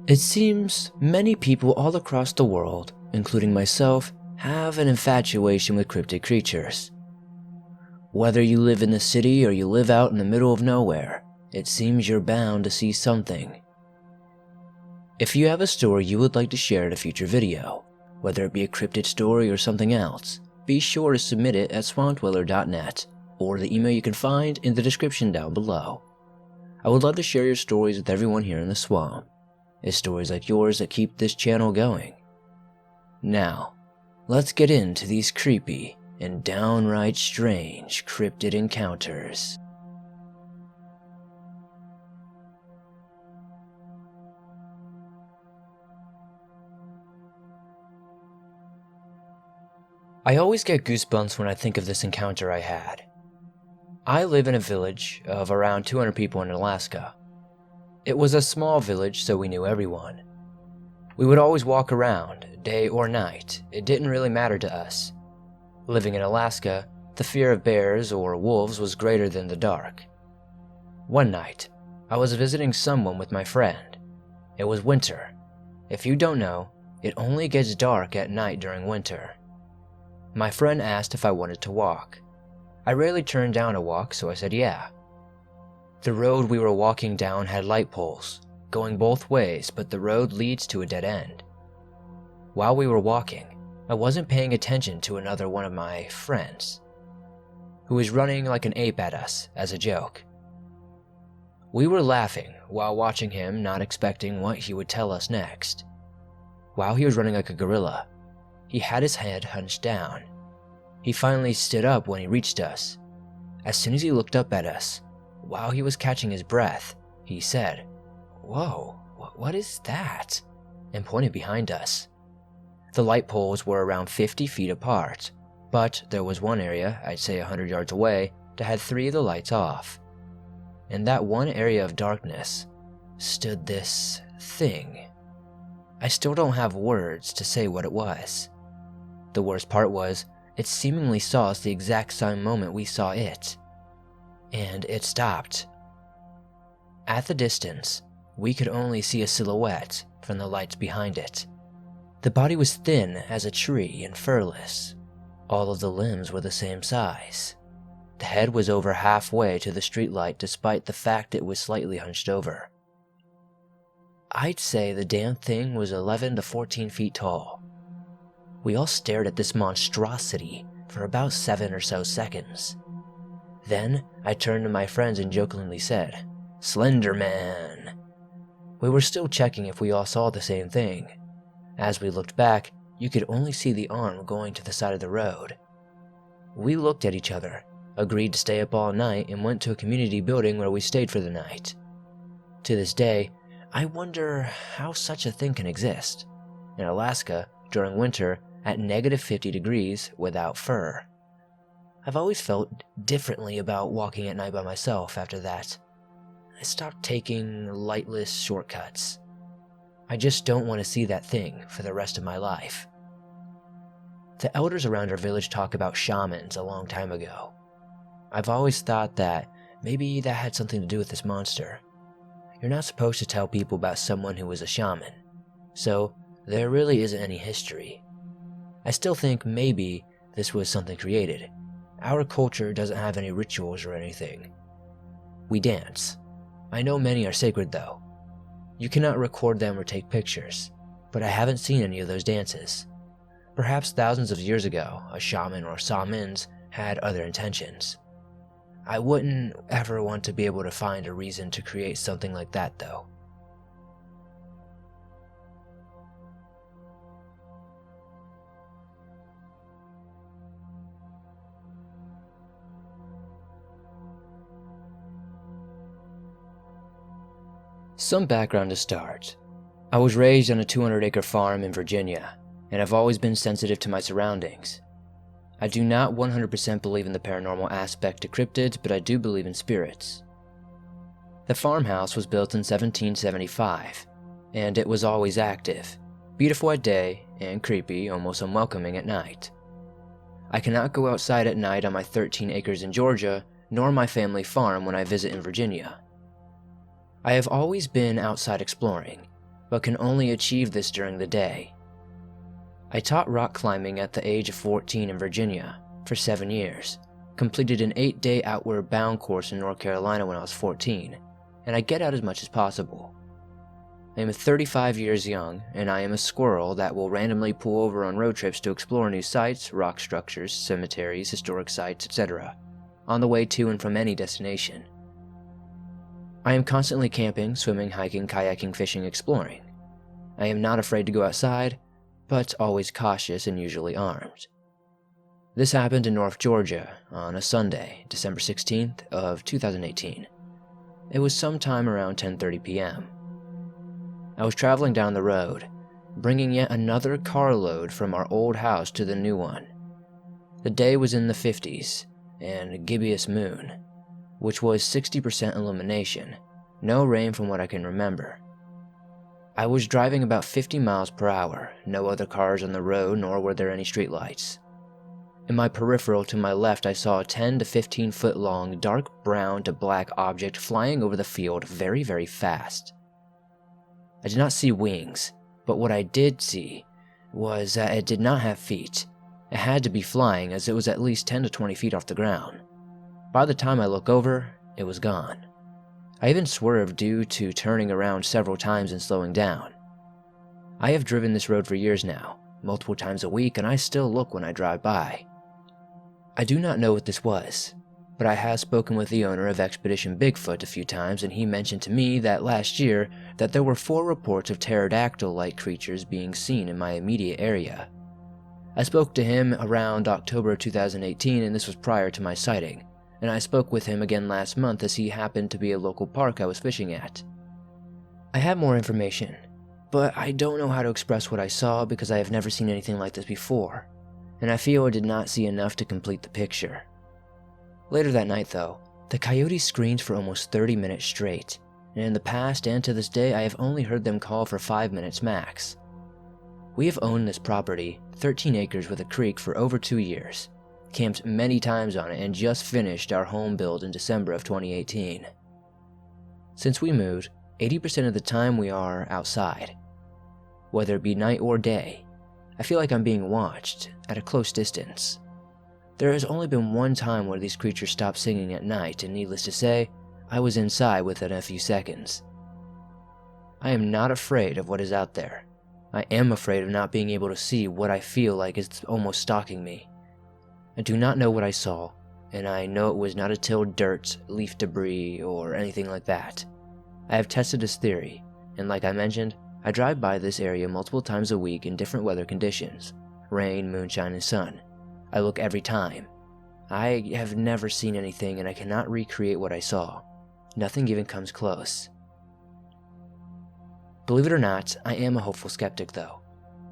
It seems many people all across the world, including myself, have an infatuation with cryptid creatures. Whether you live in the city or you live out in the middle of nowhere, it seems you're bound to see something. If you have a story you would like to share in a future video, whether it be a cryptid story or something else, be sure to submit it at swampdweller.net or the email you can find in the description down below. I would love to share your stories with everyone here in the swamp. It's stories like yours that keep this channel going. Now, let's get into these creepy and downright strange cryptid encounters. I always get goosebumps when I think of this encounter I had. I live in a village of around 200 people in Alaska. It was a small village, so we knew everyone. We would always walk around, day or night. It didn't really matter to us. Living in Alaska, the fear of bears or wolves was greater than the dark. One night, I was visiting someone with my friend. It was winter. If you don't know, it only gets dark at night during winter. My friend asked if I wanted to walk. I rarely turned down a walk, so I said yeah. The road we were walking down had light poles, going both ways, but the road leads to a dead end. While we were walking, I wasn't paying attention to another one of my friends, who was running like an ape at us as a joke. We were laughing while watching him, not expecting what he would tell us next. While he was running like a gorilla, he had his head hunched down. He finally stood up when he reached us. As soon as he looked up at us, while he was catching his breath, he said, "Whoa, what is that?" and pointed behind us. The light poles were around 50 feet apart, but there was one area, I'd say 100 yards away, that had 3 of the lights off. In that one area of darkness stood this thing. I still don't have words to say what it was. The worst part was, it seemingly saw us the exact same moment we saw it. And it stopped. At the distance, we could only see a silhouette from the lights behind it. The body was thin as a tree and furless. All of the limbs were the same size. The head was over halfway to the streetlight despite the fact it was slightly hunched over. I'd say the damn thing was 11 to 14 feet tall. We all stared at this monstrosity for about 7 or so seconds. Then I turned to my friends and jokingly said, "Slender Man." We were still checking if we all saw the same thing. As we looked back, you could only see the arm going to the side of the road. We looked at each other, agreed to stay up all night, and went to a community building where we stayed for the night. To this day, I wonder how such a thing can exist in Alaska during winter at negative 50 degrees without fur. I've always felt differently about walking at night by myself after that. I stopped taking lightless shortcuts. I just don't want to see that thing for the rest of my life. The elders around our village talk about shamans a long time ago. I've always thought that maybe that had something to do with this monster. You're not supposed to tell people about someone who was a shaman, so there really isn't any history. I still think maybe this was something created. Our culture doesn't have any rituals or anything. We dance. I know many are sacred though. You cannot record them or take pictures, but I haven't seen any of those dances. Perhaps thousands of years ago, a shaman or shamans had other intentions. I wouldn't ever want to be able to find a reason to create something like that though. Some background to start. I was raised on a 200-acre farm in Virginia, and I've always been sensitive to my surroundings. I do not 100% believe in the paranormal aspect to cryptids, but I do believe in spirits. The farmhouse was built in 1775, and it was always active, beautiful at day, and creepy, almost unwelcoming at night. I cannot go outside at night on my 13 acres in Georgia, nor my family farm when I visit in Virginia. I have always been outside exploring, but can only achieve this during the day. I taught rock climbing at the age of 14 in Virginia for 7 years, completed an 8-day outward bound course in North Carolina when I was 14, and I get out as much as possible. I am 35 years young, and I am a squirrel that will randomly pull over on road trips to explore new sites, rock structures, cemeteries, historic sites, etc., on the way to and from any destination. I am constantly camping, swimming, hiking, kayaking, fishing, exploring. I am not afraid to go outside, but always cautious and usually armed. This happened in North Georgia on a Sunday, December 16th of 2018. It was sometime around 10:30 p.m. I was traveling down the road, bringing yet another carload from our old house to the new one. The day was in the 50s, and gibbous moon, which was 60% illumination, no rain from what I can remember. I was driving about 50 miles per hour, no other cars on the road nor were there any streetlights. In my peripheral to my left I saw a 10 to 15 foot long dark brown to black object flying over the field very, very fast. I did not see wings, but what I did see was that it did not have feet. It had to be flying as it was at least 10 to 20 feet off the ground. By the time I look over, it was gone. I even swerved due to turning around several times and slowing down. I have driven this road for years now, multiple times a week, and I still look when I drive by. I do not know what this was, but I have spoken with the owner of Expedition Bigfoot a few times, and he mentioned to me that last year that there were 4 reports of pterodactyl-like creatures being seen in my immediate area. I spoke to him around October 2018, and this was prior to my sighting, and I spoke with him again last month as he happened to be a local park I was fishing at. I have more information, but I don't know how to express what I saw because I have never seen anything like this before, and I feel I did not see enough to complete the picture. Later that night though, the coyotes screamed for almost 30 minutes straight, and in the past and to this day I have only heard them call for 5 minutes max. We have owned this property, 13 acres with a creek, for over 2 years, camped many times on it, and just finished our home build in December of 2018. Since we moved, 80% of the time we are outside. Whether it be night or day, I feel like I'm being watched at a close distance. There has only been one time where these creatures stopped singing at night, and needless to say, I was inside within a few seconds. I am not afraid of what is out there. I am afraid of not being able to see what I feel like is almost stalking me. I do not know what I saw, and I know it was not a tilled dirt, leaf debris, or anything like that. I have tested this theory, and like I mentioned, I drive by this area multiple times a week in different weather conditions, rain, moonshine, and sun. I look every time. I have never seen anything, and I cannot recreate what I saw. Nothing even comes close. Believe it or not, I am a hopeful skeptic though,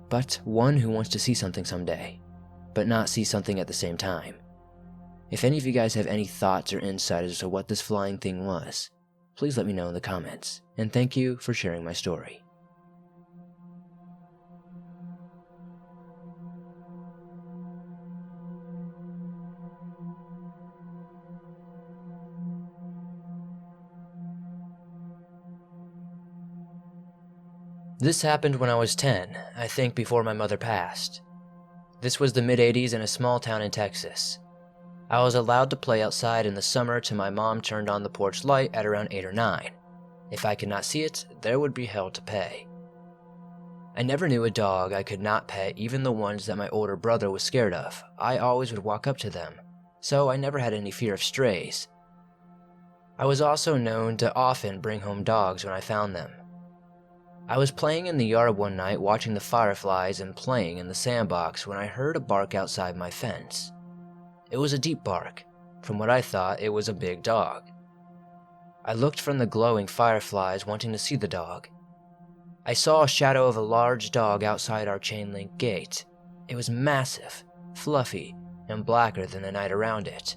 but one who wants to see something someday, but not see something at the same time. If any of you guys have any thoughts or insight as to what this flying thing was, please let me know in the comments, and thank you for sharing my story. This happened when I was 10, I think before my mother passed. This was the mid-80s in a small town in Texas. I was allowed to play outside in the summer till my mom turned on the porch light at around 8 or 9. If I could not see it, there would be hell to pay. I never knew a dog I could not pet, even the ones that my older brother was scared of. I always would walk up to them, so I never had any fear of strays. I was also known to often bring home dogs when I found them. I was playing in the yard one night watching the fireflies and playing in the sandbox when I heard a bark outside my fence. It was a deep bark. From what I thought, it was a big dog. I looked from the glowing fireflies wanting to see the dog. I saw a shadow of a large dog outside our chain link gate. It was massive, fluffy, and blacker than the night around it.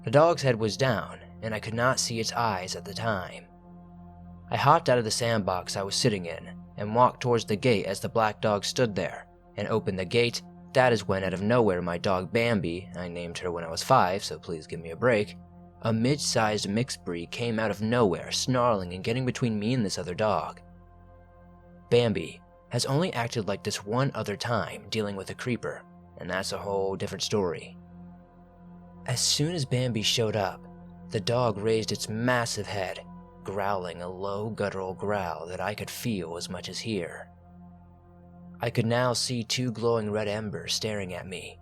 The dog's head was down, and I could not see its eyes at the time. I hopped out of the sandbox I was sitting in and walked towards the gate as the black dog stood there, and opened the gate. That is when out of nowhere my dog Bambi, I named her when I was 5, so please give me a break, a mid-sized mixed breed, came out of nowhere snarling and getting between me and this other dog. Bambi, has only acted like this one other time dealing with a creeper, and that's a whole different story. As soon as Bambi showed up, the dog raised its massive head, growling a low guttural growl that I could feel as much as hear. I could now see two glowing red embers staring at me.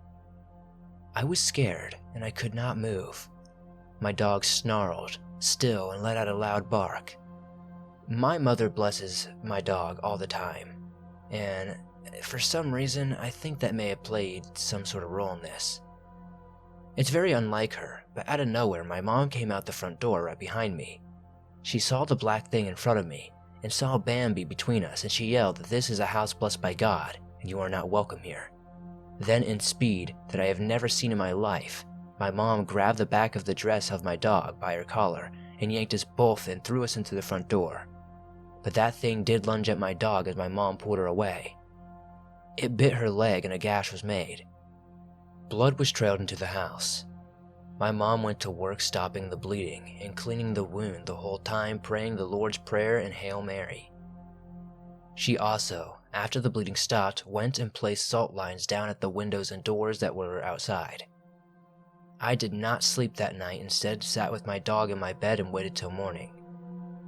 I was scared and I could not move. My dog snarled, still, and let out a loud bark. My mother blesses my dog all the time, and for some reason I think that may have played some sort of role in this. It's very unlike her, but out of nowhere my mom came out the front door right behind me. She saw the black thing in front of me and saw Bambi between us, and she yelled that this is a house blessed by God and you are not welcome here. Then, in speed that I have never seen in my life, my mom grabbed the back of the dress of my dog by her collar and yanked us both and threw us into the front door. But that thing did lunge at my dog as my mom pulled her away. It bit her leg and a gash was made. Blood was trailed into the house. My mom went to work stopping the bleeding and cleaning the wound the whole time, praying the Lord's Prayer and Hail Mary. She also, after the bleeding stopped, went and placed salt lines down at the windows and doors that were outside. I did not sleep that night, instead sat with my dog in my bed and waited till morning.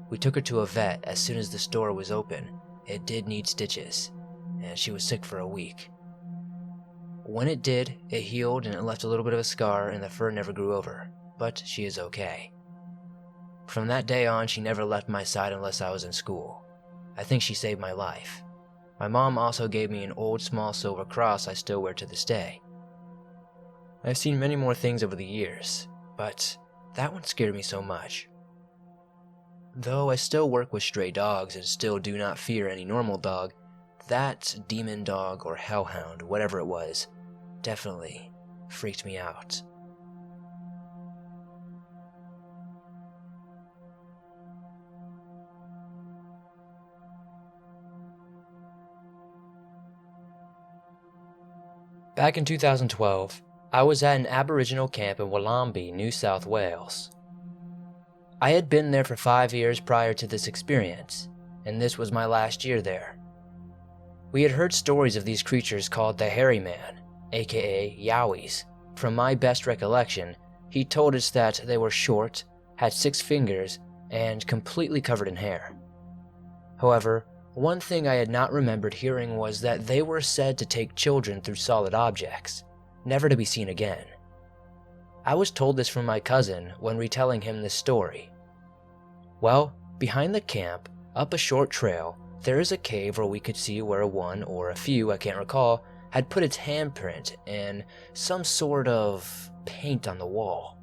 We took her to a vet as soon as the store was open. It did need stitches, and she was sick for a week. When it did, it healed and it left a little bit of a scar and the fur never grew over, but she is okay. From that day on, she never left my side unless I was in school. I think she saved my life. My mom also gave me an old small silver cross I still wear to this day. I've seen many more things over the years, but that one scared me so much. Though I still work with stray dogs and still do not fear any normal dog, that demon dog or hellhound, whatever it was, definitely freaked me out. Back in 2012, I was at an Aboriginal camp in Wollombi, New South Wales. I had been there for 5 years prior to this experience, and this was my last year there. We had heard stories of these creatures called the Hairy Man, aka Yowies. From my best recollection, he told us that they were short, had 6 fingers, and completely covered in hair. However, one thing I had not remembered hearing was that they were said to take children through solid objects, never to be seen again. I was told this from my cousin when retelling him this story. Well, behind the camp, up a short trail, there is a cave where we could see where one or a few, I can't recall, had put its handprint and some sort of paint on the wall.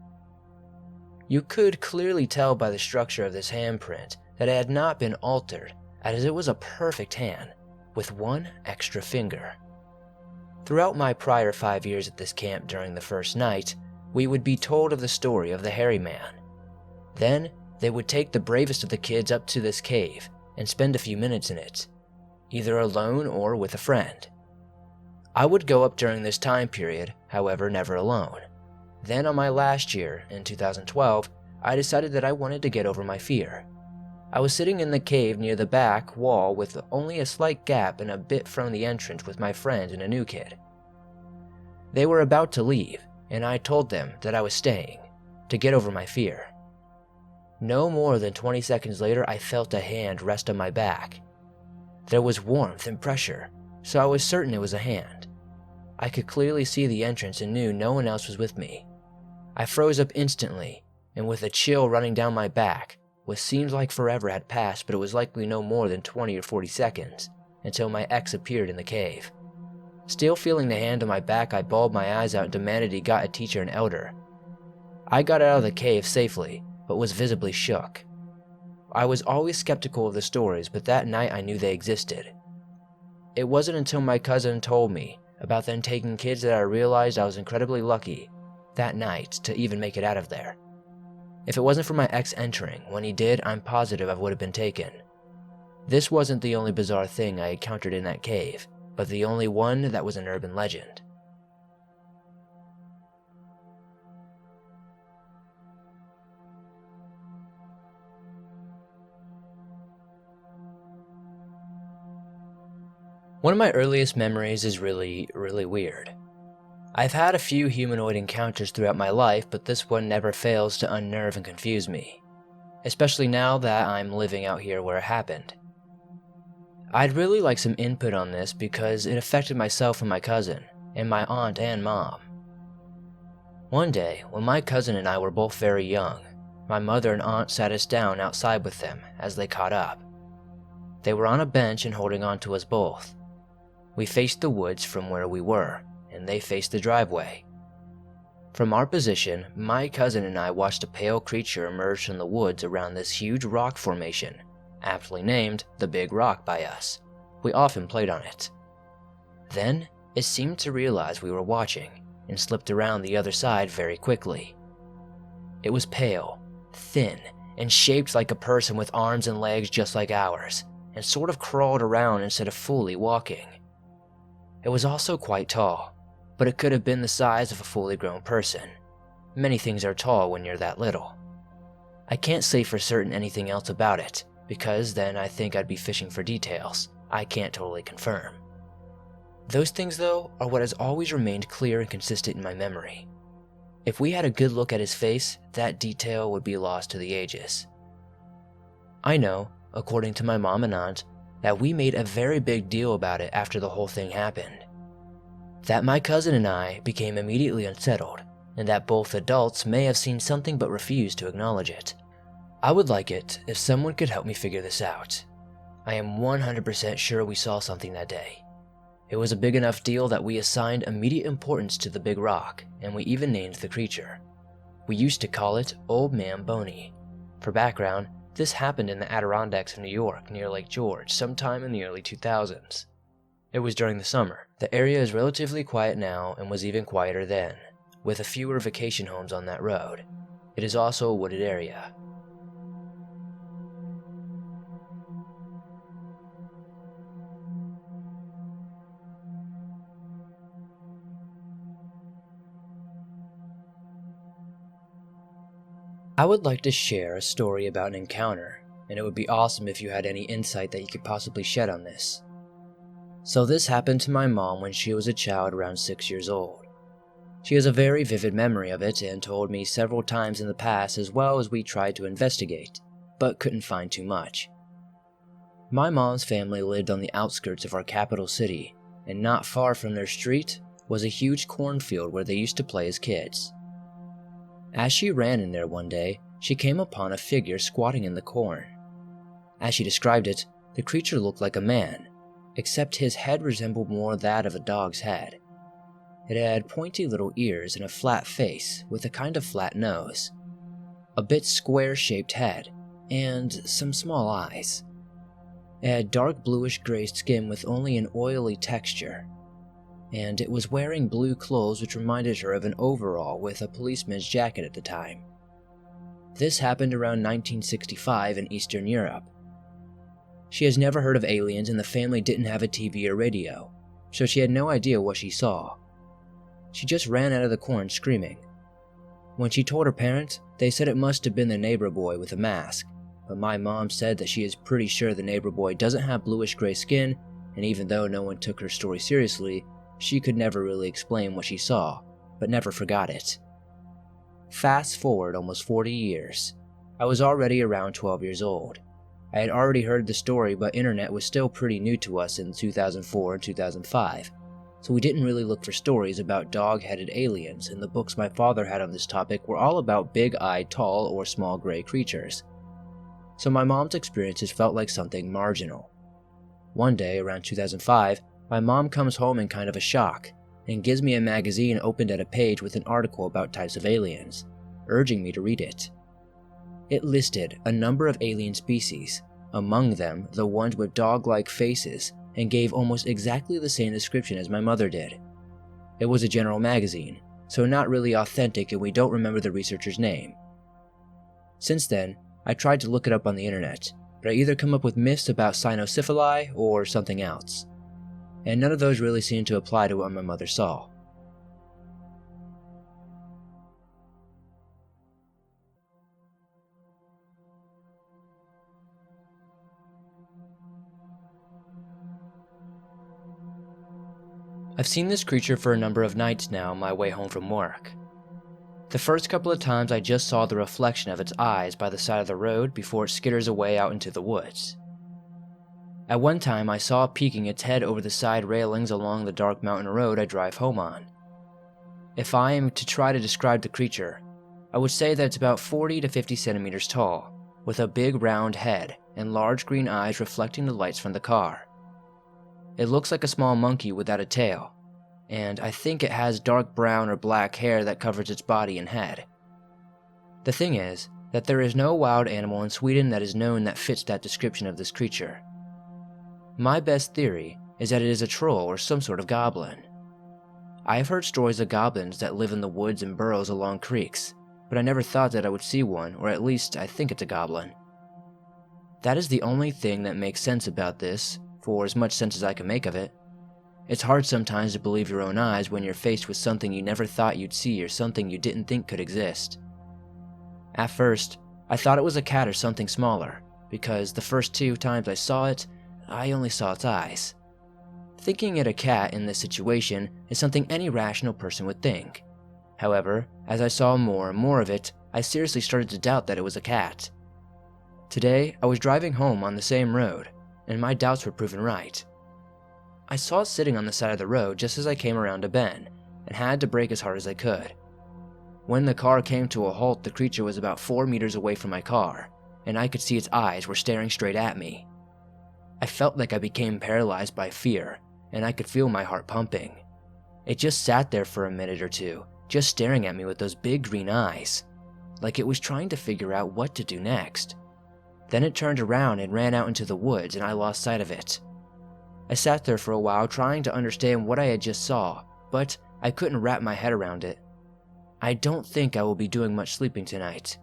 You could clearly tell by the structure of this handprint that it had not been altered, as it was a perfect hand, with 1 extra finger. Throughout my prior 5 years at this camp during the first night, we would be told of the story of the Hairy Man. Then, they would take the bravest of the kids up to this cave and spend a few minutes in it, either alone or with a friend. I would go up during this time period, however, never alone. Then on my last year, in 2012, I decided that I wanted to get over my fear. I was sitting in the cave near the back wall with only a slight gap and a bit from the entrance with my friend and a new kid. They were about to leave, and I told them that I was staying, to get over my fear. No more than 20 seconds later, I felt a hand rest on my back. There was warmth and pressure, so I was certain it was a hand. I could clearly see the entrance and knew no one else was with me. I froze up instantly, and with a chill running down my back, what seemed like forever had passed, but it was likely no more than 20 or 40 seconds, until my ex appeared in the cave. Still feeling the hand on my back, I bawled my eyes out and demanded he got a teacher and elder. I got out of the cave safely, but was visibly shook. I was always skeptical of the stories, but that night I knew they existed. It wasn't until my cousin told me about them taking kids that I realized I was incredibly lucky that night to even make it out of there. If it wasn't for my ex entering, when he did, I'm positive I would have been taken. This wasn't the only bizarre thing I encountered in that cave, but the only one that was an urban legend. One of my earliest memories is really weird. I've had a few humanoid encounters throughout my life, but this one never fails to unnerve and confuse me, especially now that I'm living out here where it happened. I'd really like some input on this because it affected myself and my cousin, and my aunt and mom. One day, when my cousin and I were both very young, my mother and aunt sat us down outside with them as they caught up. They were on a bench and holding on to us both. We faced the woods from where we were, and they faced the driveway. From our position, my cousin and I watched a pale creature emerge from the woods around this huge rock formation, aptly named the Big Rock by us. We often played on it. Then, it seemed to realize we were watching and slipped around the other side very quickly. It was pale, thin, and shaped like a person with arms and legs just like ours, and sort of crawled around instead of fully walking. It was also quite tall, but it could have been the size of a fully grown person. Many things are tall when you're that little. I can't say for certain anything else about it, because then I think I'd be fishing for details I can't totally confirm. Those things, though, are what has always remained clear and consistent in my memory. If we had a good look at his face, that detail would be lost to the ages. I know, according to my mom and aunt, that we made a very big deal about it after the whole thing happened. That my cousin and I became immediately unsettled, and that both adults may have seen something but refused to acknowledge it. I would like it if someone could help me figure this out. I am 100% sure we saw something that day. It was a big enough deal that we assigned immediate importance to the Big Rock, and we even named the creature. We used to call it Old Man Bony. For background, this happened in the Adirondacks of New York near Lake George sometime in the early 2000s. It was during the summer. The area is relatively quiet now and was even quieter then, with a fewer vacation homes on that road. It is also a wooded area. I would like to share a story about an encounter, and it would be awesome if you had any insight that you could possibly shed on this. So this happened to my mom when she was a child around 6 years old. She has a very vivid memory of it and told me several times in the past, as well as we tried to investigate, but couldn't find too much. My mom's family lived on the outskirts of our capital city, and not far from their street was a huge cornfield where they used to play as kids. As she ran in there one day, she came upon a figure squatting in the corn. As she described it, the creature looked like a man, except his head resembled more that of a dog's head. It had pointy little ears and a flat face with a kind of flat nose, a bit square-shaped head, and some small eyes. It had dark bluish-gray skin with only an oily texture, and it was wearing blue clothes which reminded her of an overall with a policeman's jacket at the time. This happened around 1965 in Eastern Europe. She has never heard of aliens and the family didn't have a TV or radio, so she had no idea what she saw. She just ran out of the corn screaming. When she told her parents, they said it must have been the neighbor boy with a mask, but my mom said that she is pretty sure the neighbor boy doesn't have bluish-gray skin, and even though no one took her story seriously, she could never really explain what she saw, but never forgot it. Fast forward almost 40 years. I was already around 12 years old. I had already heard the story, but internet was still pretty new to us in 2004 and 2005, so we didn't really look for stories about dog-headed aliens, and the books my father had on this topic were all about big-eyed, tall or small gray creatures. So my mom's experiences felt like something marginal. One day, around 2005, my mom comes home in kind of a shock, and gives me a magazine opened at a page with an article about types of aliens, urging me to read it. It listed a number of alien species, among them the ones with dog-like faces, and gave almost exactly the same description as my mother did. It was a general magazine, so not really authentic, and we don't remember the researcher's name. Since then, I tried to look it up on the internet, but I either come up with myths about cynocephali or something else, and none of those really seemed to apply to what my mother saw. I've seen this creature for a number of nights now on my way home from work. The first couple of times I just saw the reflection of its eyes by the side of the road before it skitters away out into the woods. At one time I saw it peeking its head over the side railings along the dark mountain road I drive home on. If I am to try to describe the creature, I would say that it's about 40 to 50 centimeters tall, with a big round head and large green eyes reflecting the lights from the car. It looks like a small monkey without a tail, and I think it has dark brown or black hair that covers its body and head. The thing is that there is no wild animal in Sweden that is known that fits that description of this creature. My best theory is that it is a troll or some sort of goblin. I have heard stories of goblins that live in the woods and burrows along creeks, but I never thought that I would see one, or at least I think it's a goblin. That is the only thing that makes sense about this, for as much sense as I can make of it. It's hard sometimes to believe your own eyes when you're faced with something you never thought you'd see or something you didn't think could exist. At first, I thought it was a cat or something smaller, because the first 2 times I saw it, I only saw its eyes. Thinking it a cat in this situation is something any rational person would think. However, as I saw more and more of it, I seriously started to doubt that it was a cat. Today, I was driving home on the same road, and my doubts were proven right. I saw it sitting on the side of the road just as I came around a bend, and had to brake as hard as I could. When the car came to a halt, the creature was about 4 meters away from my car, and I could see its eyes were staring straight at me. I felt like I became paralyzed by fear, and I could feel my heart pumping. It just sat there for a minute or two, just staring at me with those big green eyes, like it was trying to figure out what to do next. Then it turned around and ran out into the woods, and I lost sight of it. I sat there for a while trying to understand what I had just saw, but I couldn't wrap my head around it. I don't think I will be doing much sleeping tonight.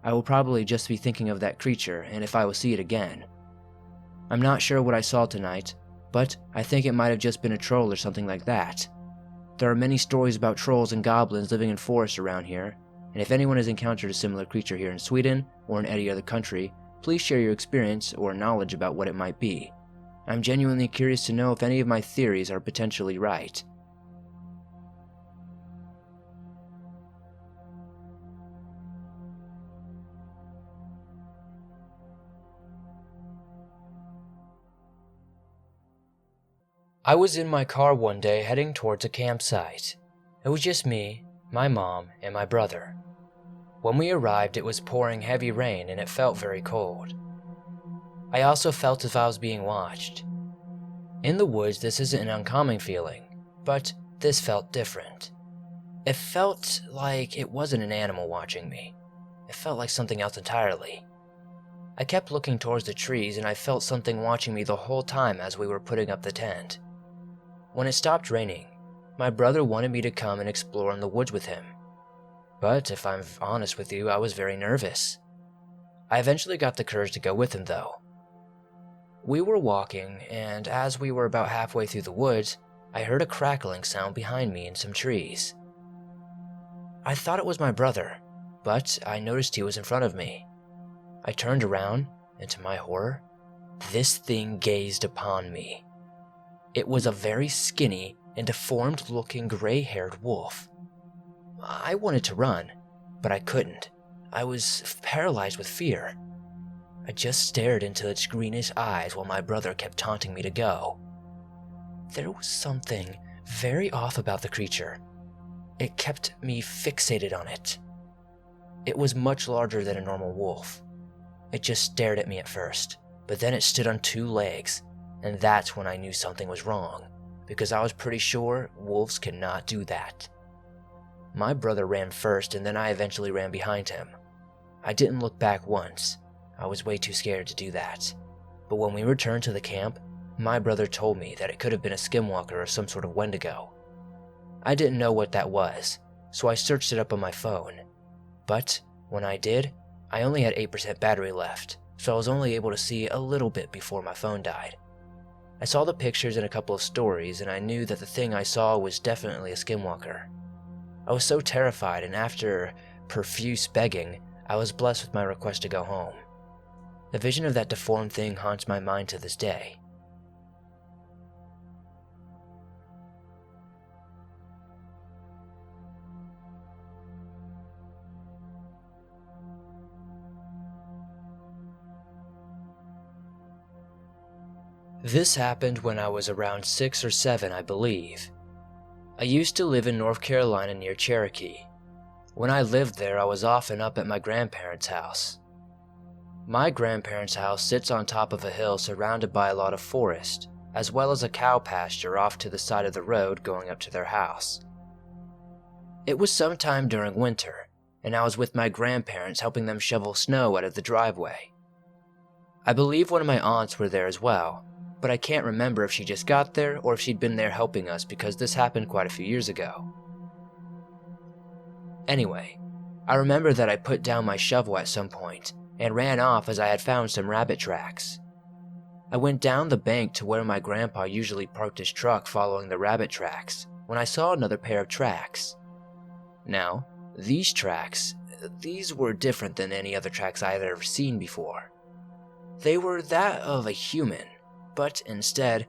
I will probably just be thinking of that creature and if I will see it again. I'm not sure what I saw tonight, but I think it might have just been a troll or something like that. There are many stories about trolls and goblins living in forests around here, and if anyone has encountered a similar creature here in Sweden or in any other country, please share your experience or knowledge about what it might be. I'm genuinely curious to know if any of my theories are potentially right. I was in my car one day heading towards a campsite. It was just me, my mom, and my brother. When we arrived, it was pouring heavy rain and it felt very cold. I also felt as if I was being watched. In the woods, this isn't an uncommon feeling, but this felt different. It felt like it wasn't an animal watching me. It felt like something else entirely. I kept looking towards the trees and I felt something watching me the whole time as we were putting up the tent. When it stopped raining, my brother wanted me to come and explore in the woods with him. But if I'm honest with you, I was very nervous. I eventually got the courage to go with him though. We were walking, and as we were about halfway through the woods, I heard a crackling sound behind me in some trees. I thought it was my brother, but I noticed he was in front of me. I turned around, and to my horror, this thing gazed upon me. It was a very skinny and deformed-looking gray-haired wolf. I wanted to run, but I couldn't. I was paralyzed with fear. I just stared into its greenish eyes while my brother kept taunting me to go. There was something very off about the creature. It kept me fixated on it. It was much larger than a normal wolf. It just stared at me at first, but then it stood on 2 legs, and that's when I knew something was wrong, because I was pretty sure wolves cannot do that. My brother ran first, and then I eventually ran behind him. I didn't look back once. I was way too scared to do that. But when we returned to the camp, my brother told me that it could have been a Skinwalker or some sort of Wendigo. I didn't know what that was, so I searched it up on my phone. But when I did, I only had 8% battery left, so I was only able to see a little bit before my phone died. I saw the pictures and a couple of stories, and I knew that the thing I saw was definitely a Skinwalker. I was so terrified, and after profuse begging, I was blessed with my request to go home. The vision of that deformed thing haunts my mind to this day. This happened when I was around 6 or 7, I believe. I used to live in North Carolina near Cherokee. When I lived there, I was often up at my grandparents' house. My grandparents' house sits on top of a hill surrounded by a lot of forest, as well as a cow pasture off to the side of the road going up to their house. It was sometime during winter, and I was with my grandparents helping them shovel snow out of the driveway. I believe one of my aunts were there as well, but I can't remember if she just got there or if she'd been there helping us because this happened quite a few years ago. Anyway, I remember that I put down my shovel at some point and ran off as I had found some rabbit tracks. I went down the bank to where my grandpa usually parked his truck following the rabbit tracks when I saw another pair of tracks. Now, these tracks, these were different than any other tracks I had ever seen before. They were that of a human, but instead,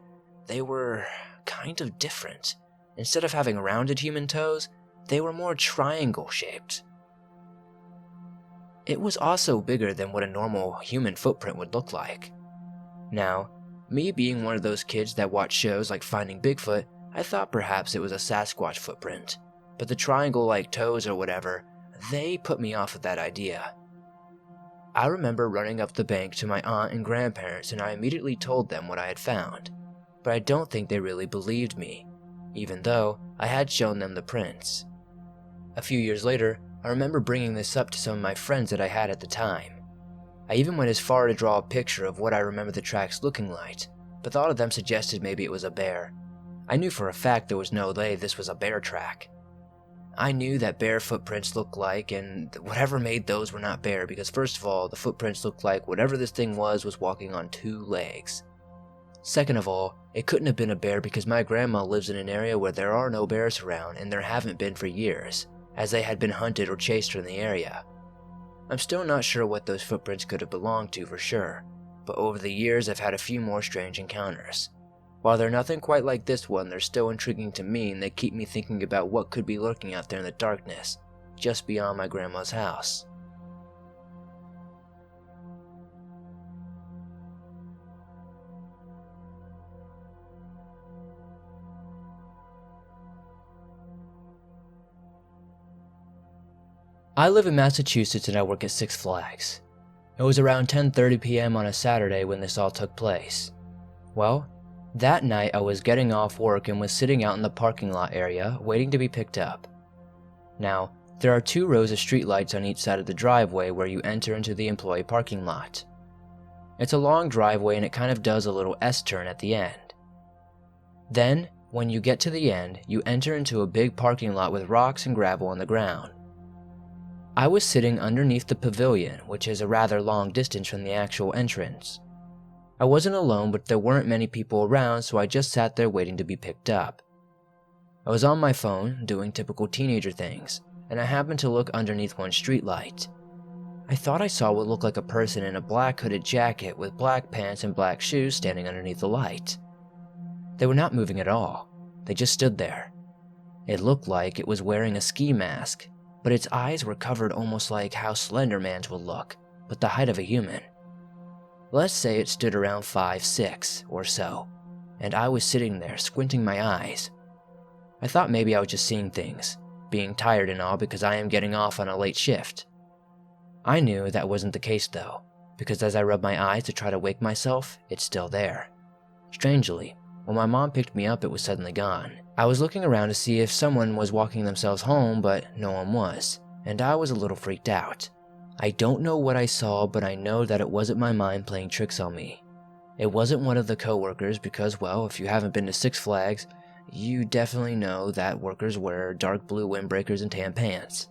they were kind of different. Instead of having rounded human toes, they were more triangle-shaped. It was also bigger than what a normal human footprint would look like. Now, me being one of those kids that watch shows like Finding Bigfoot, I thought perhaps it was a Sasquatch footprint, but the triangle-like toes or whatever, they put me off of that idea. I remember running up the bank to my aunt and grandparents and I immediately told them what I had found, but I don't think they really believed me, even though I had shown them the prints. A few years later, I remember bringing this up to some of my friends that I had at the time. I even went as far to draw a picture of what I remember the tracks looking like, but thought of them suggested maybe it was a bear. I knew for a fact there was no way this was a bear track. I knew that bear footprints looked like, and whatever made those were not bear because first of all, the footprints looked like whatever this thing was walking on 2 legs. Second of all, it couldn't have been a bear because my grandma lives in an area where there are no bears around and there haven't been for years, as they had been hunted or chased from the area. I'm still not sure what those footprints could have belonged to for sure, but over the years I've had a few more strange encounters. While they're nothing quite like this one, they're still intriguing to me and they keep me thinking about what could be lurking out there in the darkness, just beyond my grandma's house. I live in Massachusetts and I work at Six Flags. It was around 10:30 p.m. on a Saturday when this all took place. Well, that night I was getting off work and was sitting out in the parking lot area waiting to be picked up. Now, there are 2 rows of streetlights on each side of the driveway where you enter into the employee parking lot. It's a long driveway and it kind of does a little S-turn at the end. Then, when you get to the end, you enter into a big parking lot with rocks and gravel on the ground. I was sitting underneath the pavilion, which is a rather long distance from the actual entrance. I wasn't alone, but there weren't many people around, so I just sat there waiting to be picked up. I was on my phone, doing typical teenager things, and I happened to look underneath one streetlight. I thought I saw what looked like a person in a black hooded jacket with black pants and black shoes standing underneath the light. They were not moving at all, they just stood there. It looked like it was wearing a ski mask, but its eyes were covered almost like how Slender Man's would look, but the height of a human. Let's say it stood around 5'6" or so, and I was sitting there squinting my eyes. I thought maybe I was just seeing things, being tired and all because I am getting off on a late shift. I knew that wasn't the case though, because as I rubbed my eyes to try to wake myself, it's still there. Strangely, when my mom picked me up it was suddenly gone. I was looking around to see if someone was walking themselves home, but no one was, and I was a little freaked out. I don't know what I saw, but I know that it wasn't my mind playing tricks on me. It wasn't one of the co-workers because, well, if you haven't been to Six Flags, you definitely know that workers wear dark blue windbreakers and tan pants.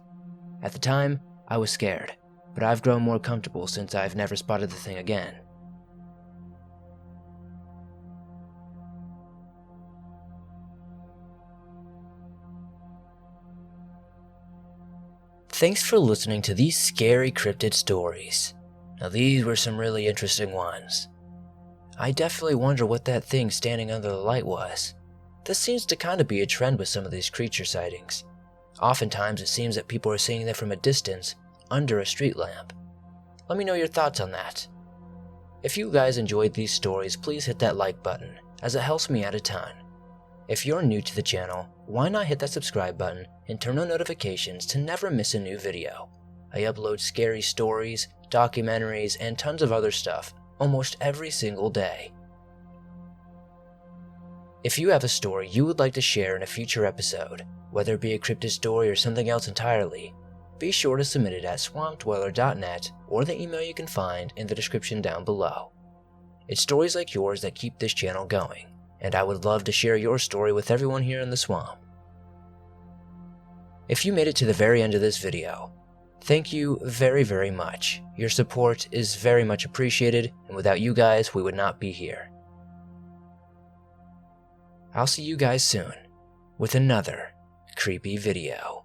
At the time, I was scared, but I've grown more comfortable since I've never spotted the thing again. Thanks for listening to these scary cryptid stories. Now these were some really interesting ones. I definitely wonder what that thing standing under the light was. This seems to kind of be a trend with some of these creature sightings. Oftentimes it seems that people are seeing them from a distance, under a street lamp. Let me know your thoughts on that. If you guys enjoyed these stories, please hit that like button, as it helps me out a ton. If you're new to the channel, why not hit that subscribe button and turn on notifications to never miss a new video. I upload scary stories, documentaries, and tons of other stuff almost every single day. If you have a story you would like to share in a future episode, whether it be a cryptid story or something else entirely, be sure to submit it at swampdweller.net or the email you can find in the description down below. It's stories like yours that keep this channel going, and I would love to share your story with everyone here in the swamp. If you made it to the very end of this video, thank you very, very much. Your support is very much appreciated, and without you guys, we would not be here. I'll see you guys soon with another creepy video.